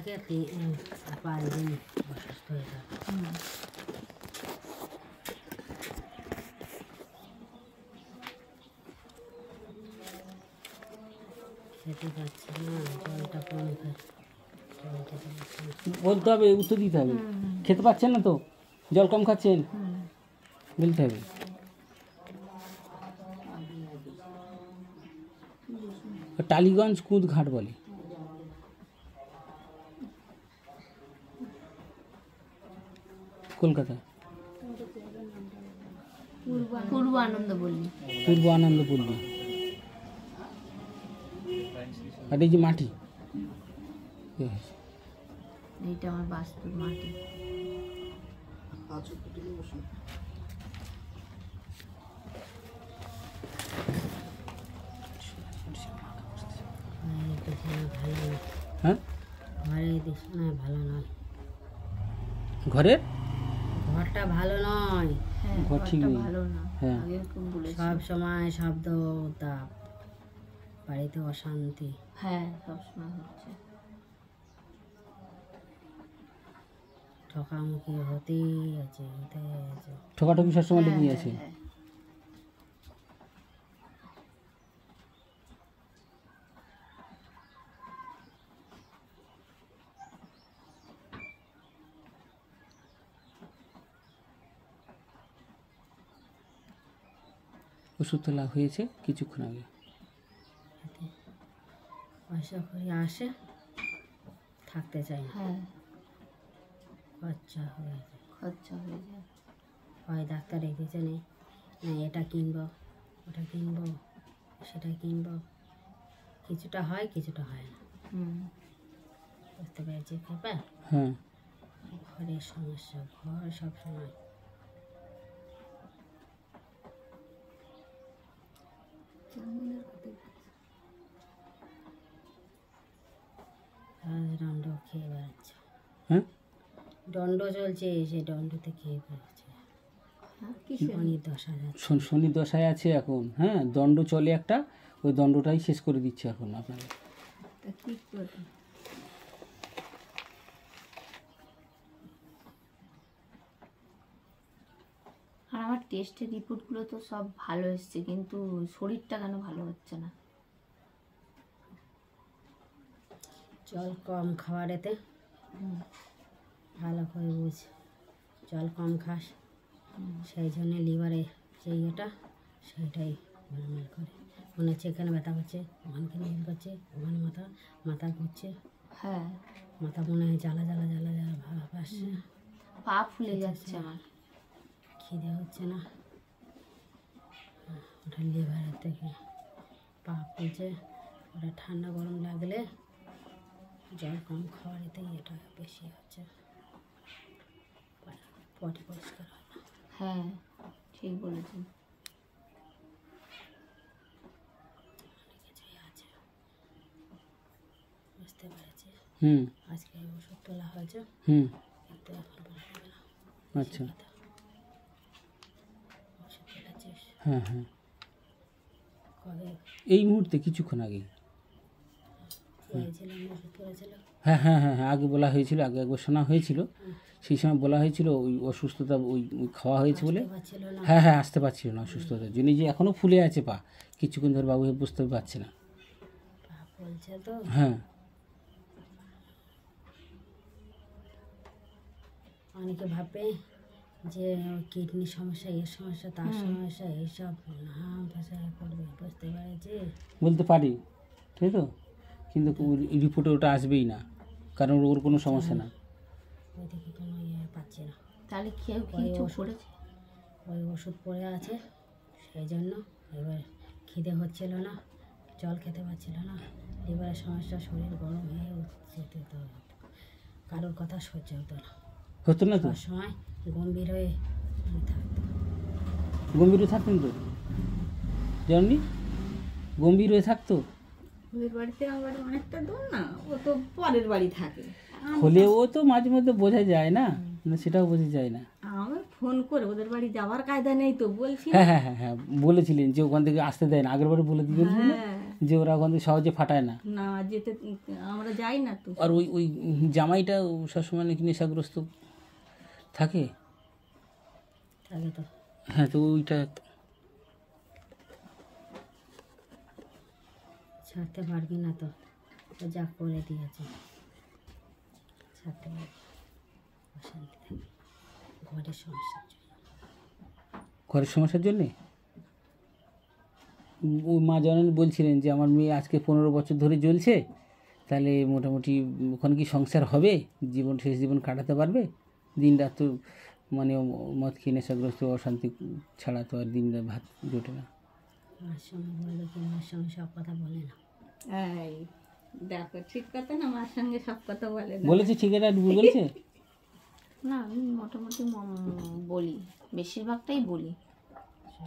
থাকে 5 দিন অসুস্থ হয়ে থাকে। খেতে পাচ্ছে না, জলটা কম খায়, জল খেতে পাচ্ছে না। বলতে হবে, উত্তর দিতে হবে। খেতে পাচ্ছেন না তো, জল কম খাচ্ছেন, বলতে হবে। টালিগঞ্জ কুঁদ ঘাট বলে। কলকাতা পূর্ব আনন্দপল্লী। পূর্ব আনন্দপল্লী। আর এই যে মাটি, এইটা আমার বাস্তুর মাটি। হ্যাঁ, ঘরের বিছানা ভালো নয়, ঘরের ঘরটা ভালো নয়, হ্যাঁ, ঘর ঠিক ঘরটা নেই। ভালো না। হ্যাঁ। আগে খুব বলেছি। সব সময় শব্দ তাপ, বাড়িতে অশান্তি। হ্যাঁ, সবসময় হচ্ছে। ঠকামুখি হতেই আছে, হতেই আছে। ঠকাঠকি সবসময় লেগে আছে। হ্যাঁ। ওষুধ তোলা হয়েছে কিছুক্ষণ আগে। পয়সা করে আসে, থাকতে চাই না, হ্যাঁ, খরচা হয়ে যায়। খরচা হয়ে যায়। হয় ডাক্তার রেখেছে নেই, না এটা কিনবো, ওটা কিনবো, সেটা কিনবো, কিছুটা হয় কিছুটা হয় না। বুঝতে পেরেছি ব্যাপার। হ্যাঁ, ঘরের সমস্যা, ঘর সবসময় দণ্ড খেয়ে বেড়াচ্ছে। হ্যাঁ, দণ্ড চলছে, সে দণ্ডতে খেয়ে বেড়াচ্ছে। শনির দশা যাচ্ছে। শনি দশায় আছে এখন। হ্যাঁ, দণ্ড চলে একটা, ওই দণ্ডটাই শেষ করে দিচ্ছে এখন আপনাকে। তা কি করবে? আর আমার টেস্টের রিপোর্টগুলো তো সব ভালো এসছে, কিন্তু শরীরটা কেন ভালো হচ্ছে না? জল কম খাওয়ারেতে ভালো করে বুঝ, জল কম খাস, সেই জন্যে লিভারে যে ইয়েটা সেইটাই গোলমাল করে। মনে হচ্ছে এখানে ব্যথা করছে, ওখানকে নীল করছে, ওখানে মাথা ঘুরছে। হ্যাঁ, মাথা মনে হয় জ্বালা জ্বালা জ্বালা জ্বালা ভাব আসছে। পা ফুলে যাচ্ছে আমার। খিদে হচ্ছে না, ওটা লিভারের থেকে পা ফুলছে। ওটা ঠান্ডা গরম লাগলে জল কম খাওয়ারেতেই এটা বেশি হচ্ছে, পটি পরিষ্কার হয় না। হ্যাঁ, ঠিক বলেছেন। অনেক কিছুই আছে, বুঝতে পেরেছি। আজকে ওষুধ তোলা হয়েছে, কিন্তু এখন বলা যাবে না। আচ্ছা, ওষুধ তোলাছিস হ্যাঁ হ্যাঁ, কবে? এই মুহূর্তে কিছুক্ষণ আগে। পেয়েছিলাম ওষুধ করেছিলাম। হ্যাঁ হ্যাঁ হ্যাঁ হ্যাঁ, আগে বলা হয়েছিল, আগে একবার শোনা হয়েছিল, সেই সময় বলা হয়েছিল ওই অসুস্থতা ওই খাওয়া হয়েছে বলে। পাচ্ছিল না, হ্যাঁ হ্যাঁ, আসতে পারছিল না অসুস্থতার জন্য, যে এখনও ফুলে আছে পা, কিছুক্ষণ ধরে বাবু বুঝতে পারছে না। পা ফুলছে তো। হ্যাঁ, অনেকে ভাবে যে কিডনির সমস্যা, এর সমস্যা, তার সমস্যা, এইসব নাম ভাষায় করবে, বুঝতে পেরেছি। বলতে পারি, তাই তো, কিন্তু রিপোর্টে ওটা আসবেই না, কারণ ওর কোনো সমস্যা না। ওইদিকে কোনো ইয়ে পাচ্ছি না। তাহলে কেউ কিছু করেছে? ওই ওষুধ পড়ে আছে, সেই জন্য এবার খিদে হচ্ছিল না, জল খেতে পারছিল না, লিভারের সমস্যা, শরীর গরম হয়ে যেতে তো, কারোর কথা সহ্য হতো না, হতো না তো, সব সময় গম্ভীর হয়ে থাকতো। গম্ভীর হয়ে থাকতেন তো, জানি গম্ভীর হয়ে থাকতো। ওদের বাড়িতে আমার অনেকটা দূর না, ও তো পরের বাড়ি থাকে। হলেও তো মাঝে মধ্যে বোঝা যায় না, সেটাও বোঝা যায় না। আমি ফোন করে ওদের বাড়ি যাওয়ার কায়দা নেই তো বলছি। হ্যাঁ হ্যাঁ হ্যাঁ হ্যাঁ, বলেছিলেন যে ওখান থেকে আসতে দেয় না, আগের বারে বলে দিয়েছিলেন না, যে ওরা ওখান থেকে সহজে ফাটায় না। না যেতে আমরা যাই না তো। আর ওই ওই জামাইটা সবসময় নাকি নেশাগ্রস্ত থাকে। থাকে তো। হ্যাঁ, তো ওইটা ছাড়তে পারবি না তো, ও যা করে দিয়েছে ছাড়তে পারবি না। অশান্তি থাকে ঘরের সমস্যার জন্য। ঘরের সমস্যার জন্যে ওই মা জননী বলছিলেন যে আমার মেয়ে আজকে 15 বছর ধরে জ্বলছে, তাহলে মোটামুটি ওখানে কি সংসার হবে, জীবন শেষ জীবন কাটাতে পারবে? দিন রাত তো মানে মদ খেয়ে নেশাগ্রস্ত অশান্তি ছাড়া তো আর দিন রাত ভাত জোটে না। মার সঙ্গে বলবে কি, মার সঙ্গে সব কথা বলে না। এই দেখো ঠিক কথা না, মার সঙ্গে সব কথা বলে না। বলেছে ঠিক এটা বলছে। না আমি মোটামুটি বলি, বেশিরভাগটাই বলি।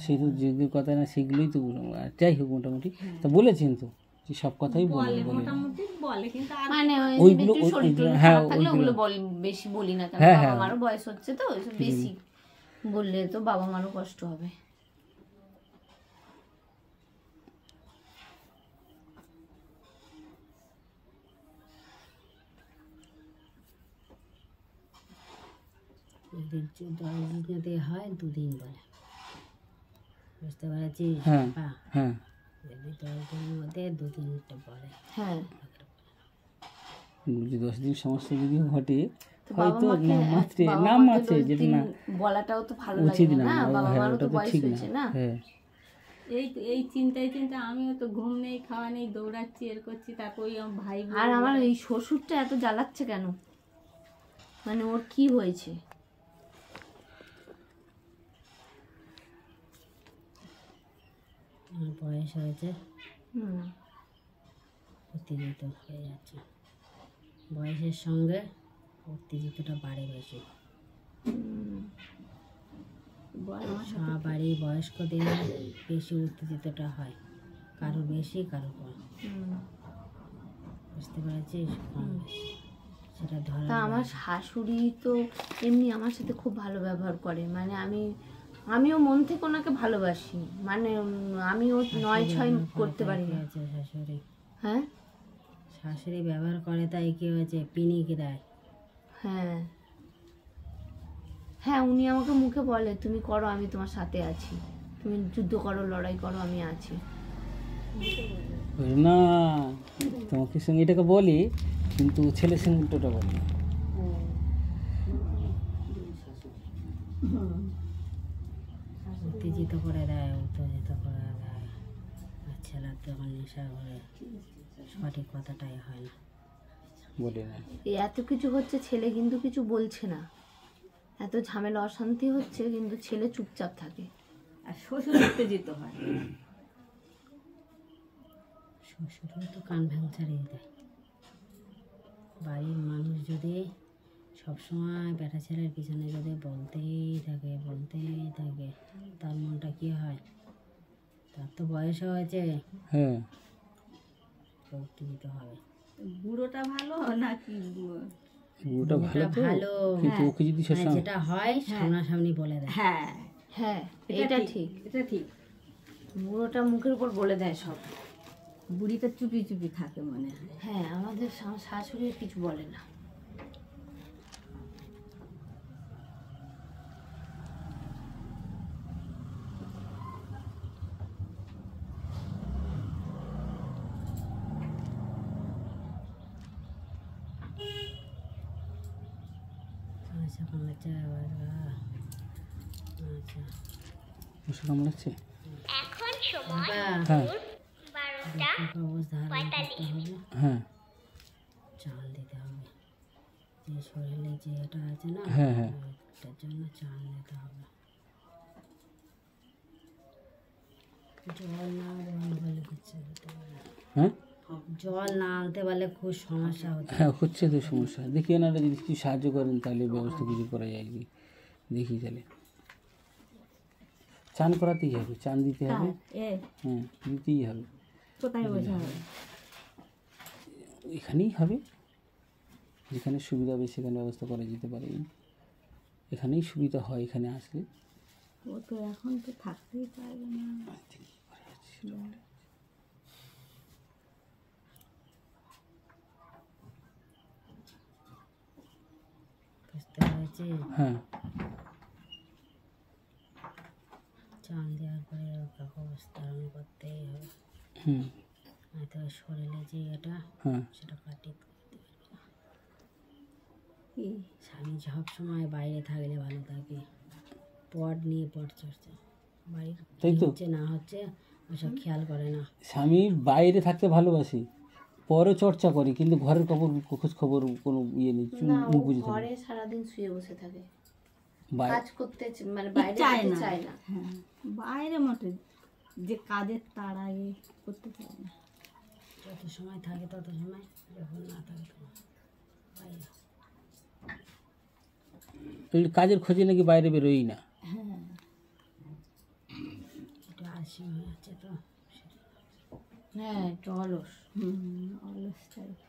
সেই তো যে কথা না সেগুলোই তো যাই হোক মোটামুটি তা বলেছেন তো যে সব কথাই বলে বলে বলে মোটামুটি বলে, কিন্তু আর মানে ওই ওইগুলো একটু শরীর টরীর হ্যাঁ খারাপ থাকলে ওইগুলো ওগুলো বেশি বলি না, কারণ হ্যাঁ, বাবা হ্যাঁ। মারও বয়স হচ্ছে তো, ওইসব বেশি বললে তো বাবা মারও কষ্ট হবে। যদি 10 দিন যদি হয় 2 দিন বলে, বুঝতে পেরেছিস? হ্যাঁ হ্যাঁ, হ্যাঁ যদি 10 দিনের মধ্যে 2 দিনটা বলে। হ্যাঁ, যদি 10 দিন সমস্যা যদি ঘটে তো বাবা হয়তো মাকে নাম মাত্রে বাবা নাম মাকে মাত্রে 10 যেটা দিন না বলাটাও তো ভালো উচিত লাগে না। না, বাবা হ্যাঁ মারও ওটা তো তো বয়স ঠিক হয়েছে না। না। হ্যাঁ এই চিন্তায় আমিও তো ঘুম নেই, খাওয়া নেই, দৌড়াচ্ছি, এর করছি, তারপর ওই আমার ভাই আর আমার এই শ্বশুরটা এত জ্বালাচ্ছে কেন, মানে ওর কি হয়েছে? আমার বয়স হয়েছে, হুম, উত্তেজিত হয়ে যাচ্ছে। বয়সের সঙ্গে উত্তেজিতটা বাড়ে বেশি। সবারই বয়স্কদের বেশি উত্তেজিতটা হয়, কারো বেশি কারো কম। বুঝতে পেরেছিস? কম বেশি সেটা ধরা তা আমার শাশুড়ি তো এমনি আমার সাথে খুব ভালো ব্যবহার করে, মানে আমিও মন থেকে ওনাকে ভালোবাসি, মানে আমিও 9-6 করতে পারি না। হয়েছে শাশুড়ি, হ্যাঁ শাশুড়ি ব্যবহার করে তাই কি হয়েছে, পিনিকে দেয়। হ্যাঁ হ্যাঁ, উনি আমাকে মুখে বলে তুমি করো, আমি তোমার সাথে আছি, তুমি যুদ্ধ করো, লড়াই করো, আমি আছি। না তোমাকে সঙ্গে এটাকে বলি, কিন্তু ছেলের সঙ্গে উল্টোটা বলি। উত্তেজিত করে দেয়, উত্তেজিত করে দেয়। আর ছেলের যখন নেশা করে সঠিক কথাটাই হয় না। বলি না এই এত কিছু হচ্ছে, ছেলে কিন্তু কিছু বলছে না, এত ঝামেলা অশান্তি হচ্ছে, কিন্তু ছেলে চুপচাপ থাকে। আর শ্বশুর উত্তেজিত হয়। শ্বশুরও তো কান ভাঙচারিয়ে দেয়। বাড়ির মানুষ যদি সবসময় বেটা ছেলের পিছনে যদি বলতেই থাকে, তার মনটা কি হয়? তার তো বয়স হয়েছে, হ্যাঁ উত্তেজিত হবে। বুড়োটা ভালো নাকি ওটা ভালো তো, ভালো, কিন্তু ওকে যদি মানে সবসময় যেটা হয় সামনাসামনি বলে দেয়। হ্যাঁ হ্যাঁ এটা ঠিক, এটা ঠিক। বুড়োটা মুখের উপর বলে দেয় সব। বুড়িটা চুপি চুপি থাকে মনে হয়। হ্যাঁ, আমাদের শাশুড়ি কিছু বলে না। আচ্ছা কামড়াচ্ছে আবার, আচ্ছা মশা কামড়াচ্ছে। বাবা, হ্যাঁ কাগজ ধারণ করতে হবে, হ্যাঁ চাল দিতে হবে। যে শরীরে যে এটা আছে না, হ্যাঁ হ্যাঁ ওটার জন্য চাল দিতে হবে। জল না আনতে পারলে হচ্ছে, হ্যাঁ জল না আনতে পারলে খুব সমস্যা হচ্ছে। হ্যাঁ হচ্ছে তো সমস্যা। দেখি ওনারা যদি কিছু সাহায্য করেন তাহলে ব্যবস্থা কিছু করা যায় কি, দেখি তাহলে। চান করাতেই হবে, চান দিতে হবে। এ হ্যাঁ দিতেই হবে। কোথায় বসে হবে? এখানেই হবে, যেখানে সুবিধা হবে সেখানে ব্যবস্থা করা যেতে পারে। এখানেই সুবিধা হয়, এখানে আসলে। ও তো এখন তো থাকতেই পারবে না। এসছে, হ্যাঁ চান দেওয়ার পরে ওকে অবস্থান করতেই হবে। হুম হয়তো শরীরে যে এটা হ্যাঁ সেটা কাটিয়ে করতে পারবে না। কি স্বামী সব সময় বাইরে থাকলে ভালো থাকে, পট নিয়ে পট চর্চা, বাড়ির তাই কি তো। হচ্ছে না হচ্ছে ওসব খেয়াল করে না। স্বামী বাইরে থাকতে ভালোবাসি, পরও চর্চা করি, কিন্তু ঘরের খোঁজ খবর কোনো ইয়ে নেই, না ও মুখ বুঝে থাকে। ঘরে সারাদিন শুয়ে বসে থাকে, বাইরে কাজ করতে মানে বাইরে চায় যেতে না। চায় না। হ্যাঁ, বাইরে মোটে যে কাজের তার আগে করতে চায় না। যত সময় থাকে তত সময়, যখন না থাকে তখন বাইরে। ওই কাজের খোঁজে নাকি বাইরে বেরোই না। হ্যাঁ, এটা আলসি হয়ে যাচ্ছে তো, হ্যাঁ একটু অলস। অলস type।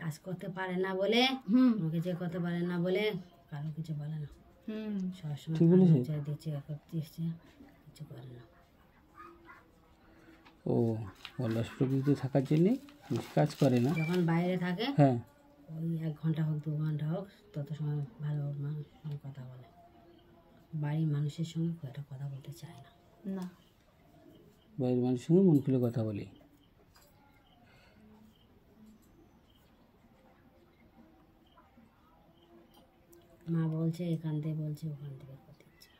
কাজ করতে পারে না বলে, হুম মুখে যে করতে পারে না বলে কারো কিছু বলে না। সবসময় ঠিক বলেছে। কাজ দিচ্ছে করতেছে, কিছু করে না। ও অলস প্রকৃতি থাকার জন্যে বেশি কাজ করে না। যখন বাইরে থাকে হ্যাঁ ওই 1 ঘন্টা হোক 2 ঘন্টা হোক তত সময় ভালো মানুষ সঙ্গে কথা বলে, বাড়ির মানুষের সঙ্গে খুব একটা কথা বলতে চায় না। না বাইরের মানুষের সঙ্গে মন খুলে কথা বলি। মা বলছে এখান থেকে বলছে ওখান থেকে করতে ইচ্ছে,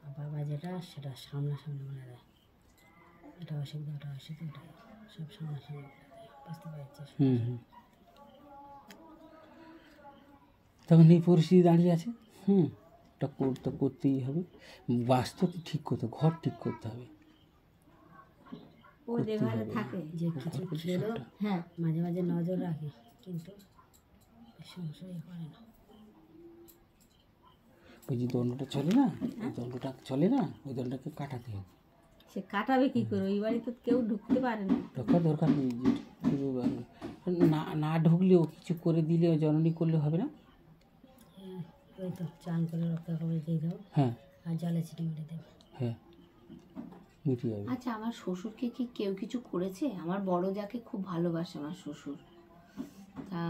আর বাবা যেটা সেটা সামনাসামনি বলে দেয়, এটা অসুবিধা ওটা অসুবিধা, ওটা সব সামনাসামনি বলে দেয়, বুঝতে পারছিস। হুম হুম তখন এই পরিস্থিতি দাঁড়িয়ে আছে। এটা করতেই হবে। বাস্তু ঠিক করতে, ঘর ঠিক করতে হবে। ও যে ঘরে থাকে। যে কিছু খেলো হ্যাঁ, মাঝে মাঝে নজর রাখে, কিন্তু সংশয় করে না। ওই যে দণ্ডটা চলে না, ওই দণ্ডটা চলে না, ওই দণ্ডটাকে কাটাতে হবে। সে কাটাবে কি করে? ওই বাড়ি তো কেউ ঢুকতে পারে না। ঢোকার দরকার নেই, না না ঢুকলেও কিছু করে দিলে, জননী করলে হবে না। হ্যাঁ, ওই তো চান করে রক্ষা করে দিয়ে দেবো, হ্যাঁ আর জলে ছিটে মেরে দেবো। হ্যাঁ মিটে যাবে। আচ্ছা, আমার শ্বশুরকে কি কেউ কিছু করেছে? আমার বড় যাকে খুব ভালোবাসে আমার শ্বশুর। তা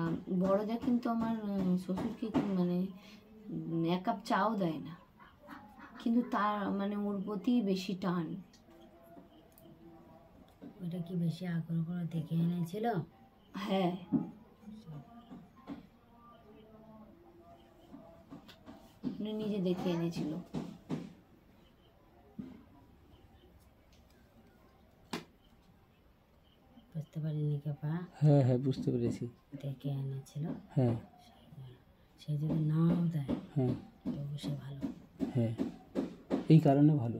বড় যা কিন্তু আমার শ্বশুরকে মানে 1 কাপ চাও দেয় না, কিন্তু তার মানে ওর প্রতি বেশি টান। ওটা কি বেশি আগ্রহ করে দেখে এনেছিল? হ্যাঁ, উনি নিজে দেখে এনেছিল। বুঝতে পারিনি কে পা, হ্যাঁ হ্যাঁ বুঝতে পেরেছি। দেখে এনেছিল। হ্যাঁ সে যদি নাও দেয় হ্যাঁ তবু সে ভালো। হ্যাঁ এই কারণে ভালো।